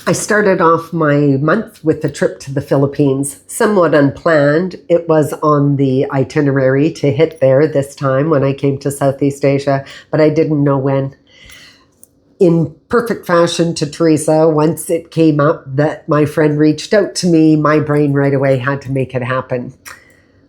I started off my month with a trip to the Philippines, somewhat unplanned. It was on the itinerary to hit there this time when I came to Southeast Asia, but I didn't know when. In perfect fashion to Teresa, once it came up that my friend reached out to me, my brain right away had to make it happen.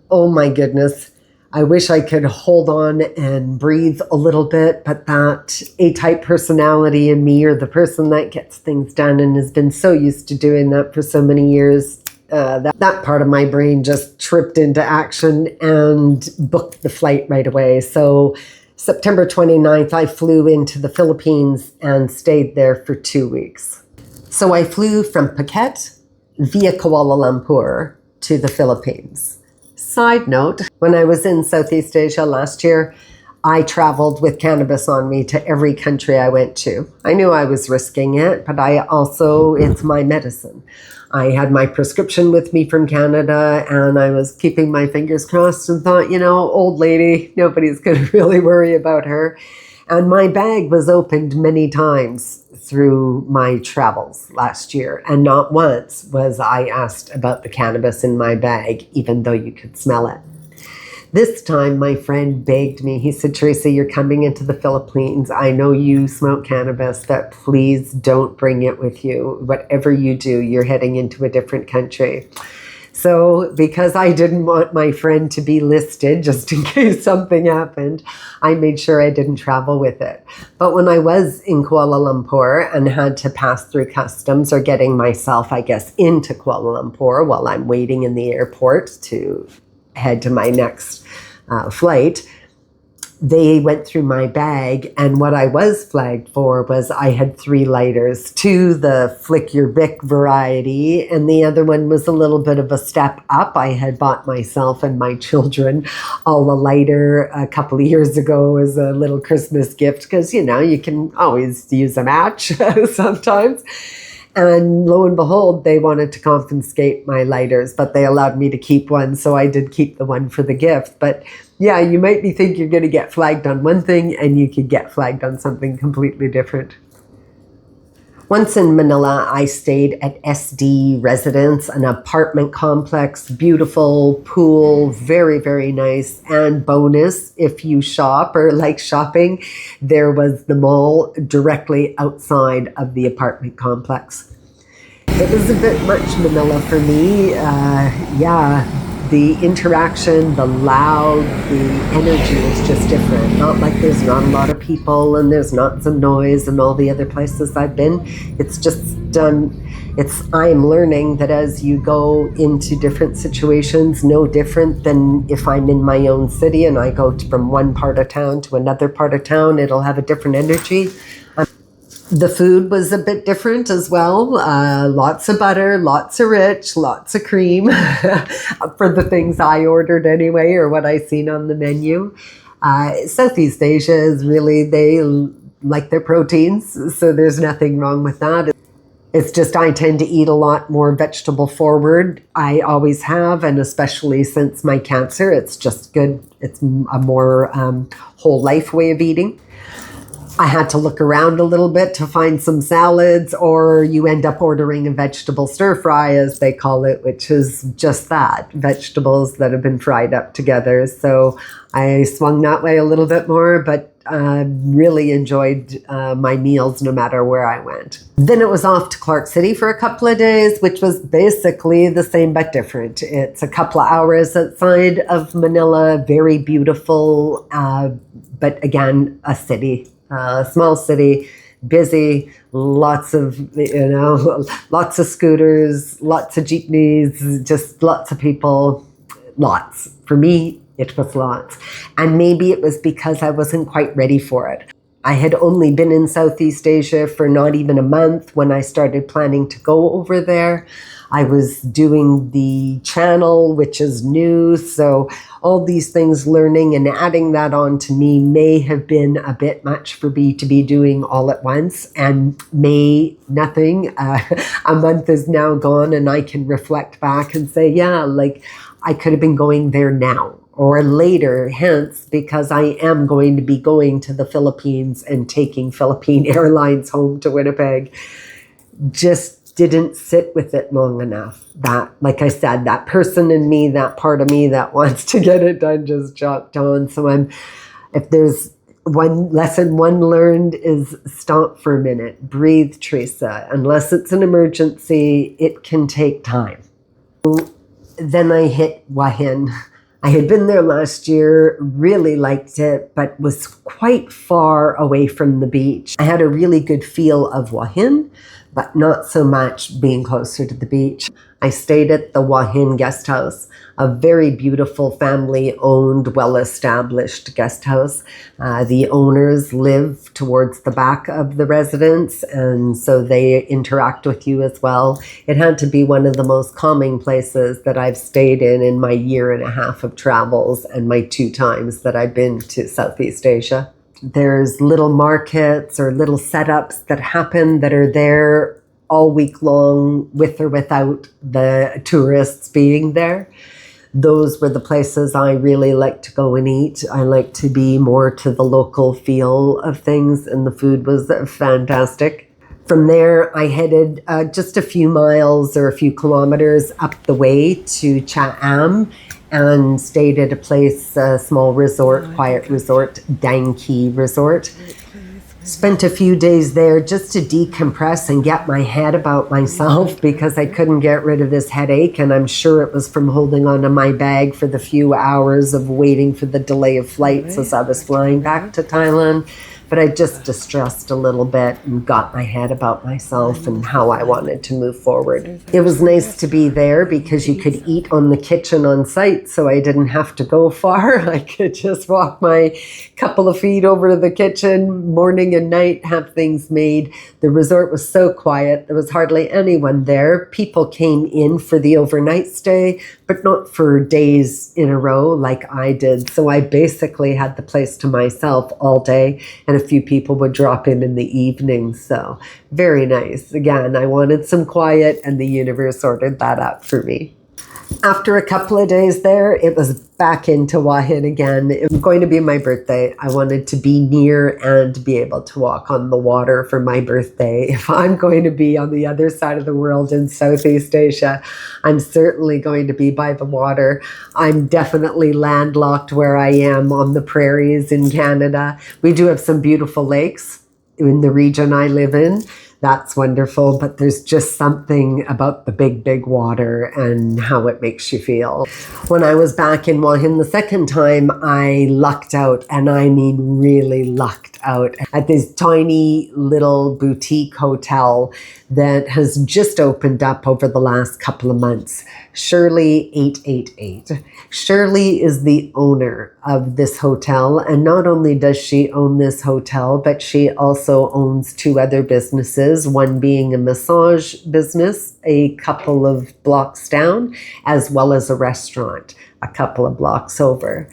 Oh my goodness. I wish I could hold on and breathe a little bit, but that A-type personality in me, or the person that gets things done and has been so used to doing that for so many years, that part of my brain just tripped into action and booked the flight right away. So September 29th, I flew into the Philippines and stayed there for 2 weeks. So I flew from Phuket via Kuala Lumpur to the Philippines. Side note, when I was in Southeast Asia last year, I traveled with cannabis on me to every country I went to. I knew I was risking it, but it's my medicine. I had my prescription with me from Canada, and I was keeping my fingers crossed and thought, old lady, nobody's going to really worry about her. And my bag was opened many times through my travels last year, and not once was I asked about the cannabis in my bag, even though you could smell it. This time, my friend begged me. He said, Teresa, you're coming into the Philippines. I know you smoke cannabis, but please don't bring it with you. Whatever you do, you're heading into a different country. So because I didn't want my friend to be listed just in case something happened, I made sure I didn't travel with it. But when I was in Kuala Lumpur and had to pass through customs, or getting myself, I guess, into Kuala Lumpur while I'm waiting in the airport to head to my next flight, they went through my bag, and what I was flagged for was I had 3 lighters, 2 the Flick Your Bic variety, and the other one was a little bit of a step up. I had bought myself and my children all a lighter a couple of years ago as a little Christmas gift, because, you can always use a match sometimes. And lo and behold, they wanted to confiscate my lighters, but they allowed me to keep one. So I did keep the one for the gift. But yeah, you might think you're going to get flagged on one thing, and you could get flagged on something completely different. Once in Manila, I stayed at SD Residence, an apartment complex, beautiful pool, very, very nice. And bonus, if you shop or like shopping, there was the mall directly outside of the apartment complex. It was a bit much Manila for me. The interaction, the loud, the energy is just different. Not like there's not a lot of people and there's not some noise and all the other places I've been. It's just, I'm learning that as you go into different situations, no different than if I'm in my own city and I go from one part of town to another part of town, it'll have a different energy. The food was a bit different as well. Lots of butter, lots of rich, lots of cream for the things I ordered anyway, or what I seen on the menu. Southeast Asia is really, they like their proteins, so there's nothing wrong with that. It's just I tend to eat a lot more vegetable forward. I always have, and especially since my cancer, it's just good. It's a more whole life way of eating. I had to look around a little bit to find some salads, or you end up ordering a vegetable stir fry, as they call it, which is just that, vegetables that have been fried up together. So I swung that way a little bit more, but really enjoyed my meals no matter where I went. Then it was off to Clark City for a couple of days, which was basically the same but different. It's a couple of hours outside of Manila, very beautiful, but again, a city. Small city, busy, lots of scooters, lots of jeepneys, just lots of people, lots. For me, it was lots. And maybe it was because I wasn't quite ready for it. I had only been in Southeast Asia for not even a month when I started planning to go over there. I was doing the channel, which is new. So all these things, learning and adding that on to me may have been a bit much for me to be doing all at once. And nothing. A month is now gone, and I can reflect back and say, yeah, like I could have been going there now or later, hence, because I am going to be going to the Philippines and taking Philippine Airlines home to Winnipeg. Just didn't sit with it long enough. That, like I said, that person in me, that part of me that wants to get it done just jumped on. So if there's one lesson learned is stop for a minute, breathe, Teresa. Unless it's an emergency, it can take time. Then I hit Hua Hin. I had been there last year, really liked it, but was quite far away from the beach. I had a really good feel of Hua Hin, but not so much being closer to the beach. I stayed at the Hua Hin guest house, a very beautiful family-owned, well-established guest house. The owners live towards the back of the residence, and so they interact with you as well. It had to be one of the most calming places that I've stayed in my 1.5 years of travels and my 2 times that I've been to Southeast Asia. There's little markets or little setups that happen that are there all week long with or without the tourists being there. Those were the places I really like to go and eat. I like to be more to the local feel of things, and the food was fantastic. From there, I headed just a few miles or a few kilometers up the way to Cha Am and stayed at a place, a small resort, quiet resort, Dang Ki Resort. Spent a few days there just to decompress and get my head about myself because I couldn't get rid of this headache, and I'm sure it was from holding onto my bag for the few hours of waiting for the delay of flights as I was flying back to Thailand. But I just distressed a little bit and got my head about myself and how I wanted to move forward. It was nice to be there because you could eat on the kitchen on site, so I didn't have to go far. I could just walk my couple of feet over to the kitchen morning and night, have things made. The resort was so quiet. There was hardly anyone there. People came in for the overnight stay, but not for days in a row like I did. So I basically had the place to myself all day, and a few people would drop in the evening. So very nice. Again, I wanted some quiet, and the universe ordered that up for me. After a couple of days there, it was back into Hua Hin again. It was going to be my birthday. I wanted to be near and be able to walk on the water for my birthday. If I'm going to be on the other side of the world in Southeast Asia, I'm certainly going to be by the water. I'm definitely landlocked where I am on the prairies in Canada. We do have some beautiful lakes in the region I live in. That's wonderful, but there's just something about the big, big water and how it makes you feel. When I was back in Hua Hin the second time, I lucked out, and I mean really lucked out, at this tiny little boutique hotel that has just opened up over the last couple of months. Shirley 888. Shirley is the owner of this hotel, and not only does she own this hotel, but she also owns 2 other businesses, one being a massage business a couple of blocks down, as well as a restaurant a couple of blocks over.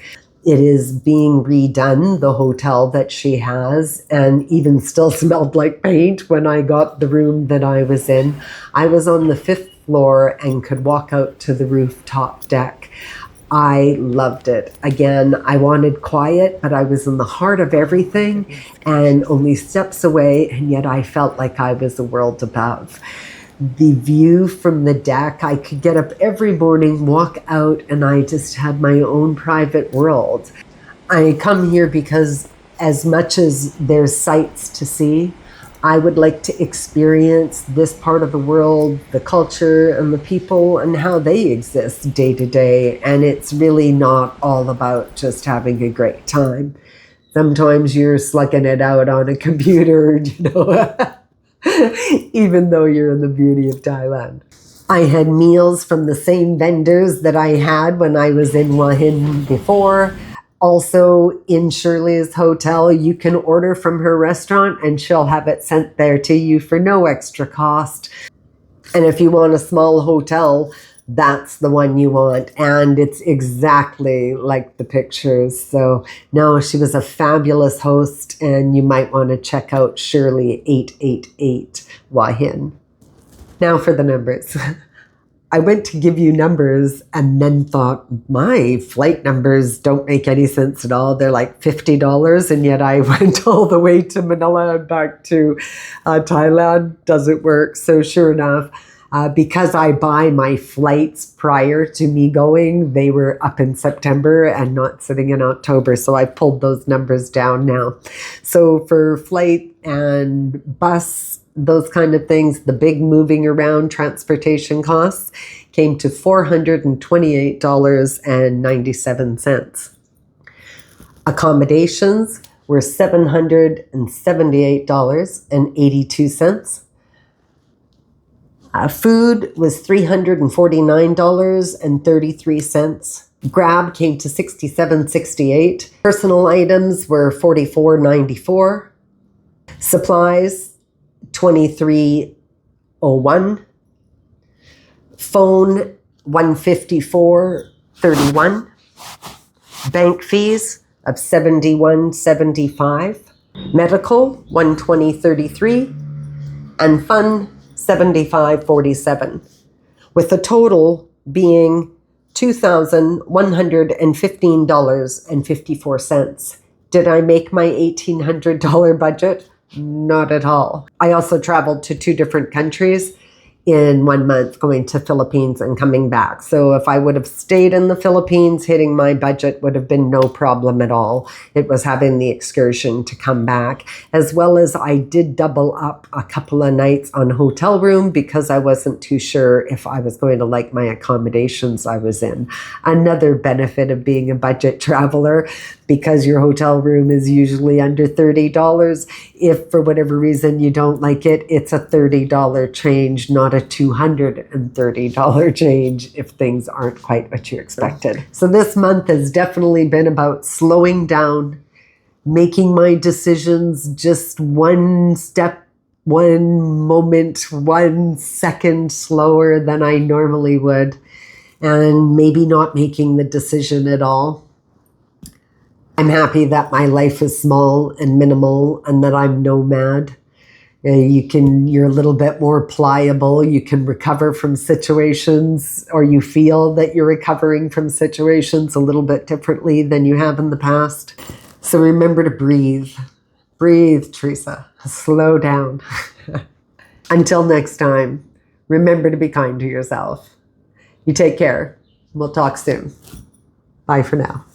It is being redone, the hotel that she has, and even still smelled like paint when I got the room that I was in. I was on the 5th floor and could walk out to the rooftop deck. I loved it. Again, I wanted quiet, but I was in the heart of everything and only steps away, and yet I felt like I was a world above. The view from the deck, I could get up every morning, walk out, and I just had my own private world. I come here because as much as there's sights to see, I would like to experience this part of the world, the culture and the people and how they exist day to day. And it's really not all about just having a great time. Sometimes you're slugging it out on a computer, even though you're in the beauty of Thailand. I had meals from the same vendors that I had when I was in Hua Hin before. Also, in Shirley's hotel, you can order from her restaurant and she'll have it sent there to you for no extra cost. And if you want a small hotel, that's the one you want. And it's exactly like the pictures. So no, she was a fabulous host, and you might want to check out Shirley 888 Hua Hin. Now for the numbers. I went to give you numbers and then thought, my flight numbers don't make any sense at all. They're like $50, and yet I went all the way to Manila and back to Thailand. Doesn't work. So sure enough, because I buy my flights prior to me going, they were up in September and not sitting in October. So I pulled those numbers down now. So for flight and bus, those kind of things, the big moving around transportation costs came to $428.97. Accommodations were $778.82. Food was $349.33. Grab came to $67.68. Personal items were $44.94. Supplies, $23.01. Phone, $154.31. Bank fees of $71.75. Medical, $120.33. And fun, $75.47. With the total being $2,115.54. Did I make my $1,800 budget? Not at all. I also traveled to 2 different countries in 1 month, going to Philippines and coming back. So if I would have stayed in the Philippines, hitting my budget would have been no problem at all. It was having the excursion to come back, as well as I did double up a couple of nights on hotel room because I wasn't too sure if I was going to like my accommodations I was in. Another benefit of being a budget traveler, because your hotel room is usually under $30. If for whatever reason you don't like it, it's a $30 change, not a $230 change if things aren't quite what you expected. So this month has definitely been about slowing down, making my decisions just one step, one moment, 1 second slower than I normally would, and maybe not making the decision at all. I'm happy that my life is small and minimal and that I'm nomad. You're a little bit more pliable. You can recover from situations, or you feel that you're recovering from situations a little bit differently than you have in the past. So remember to breathe. Breathe, Teresa. Slow down. Until next time, remember to be kind to yourself. You take care. We'll talk soon. Bye for now.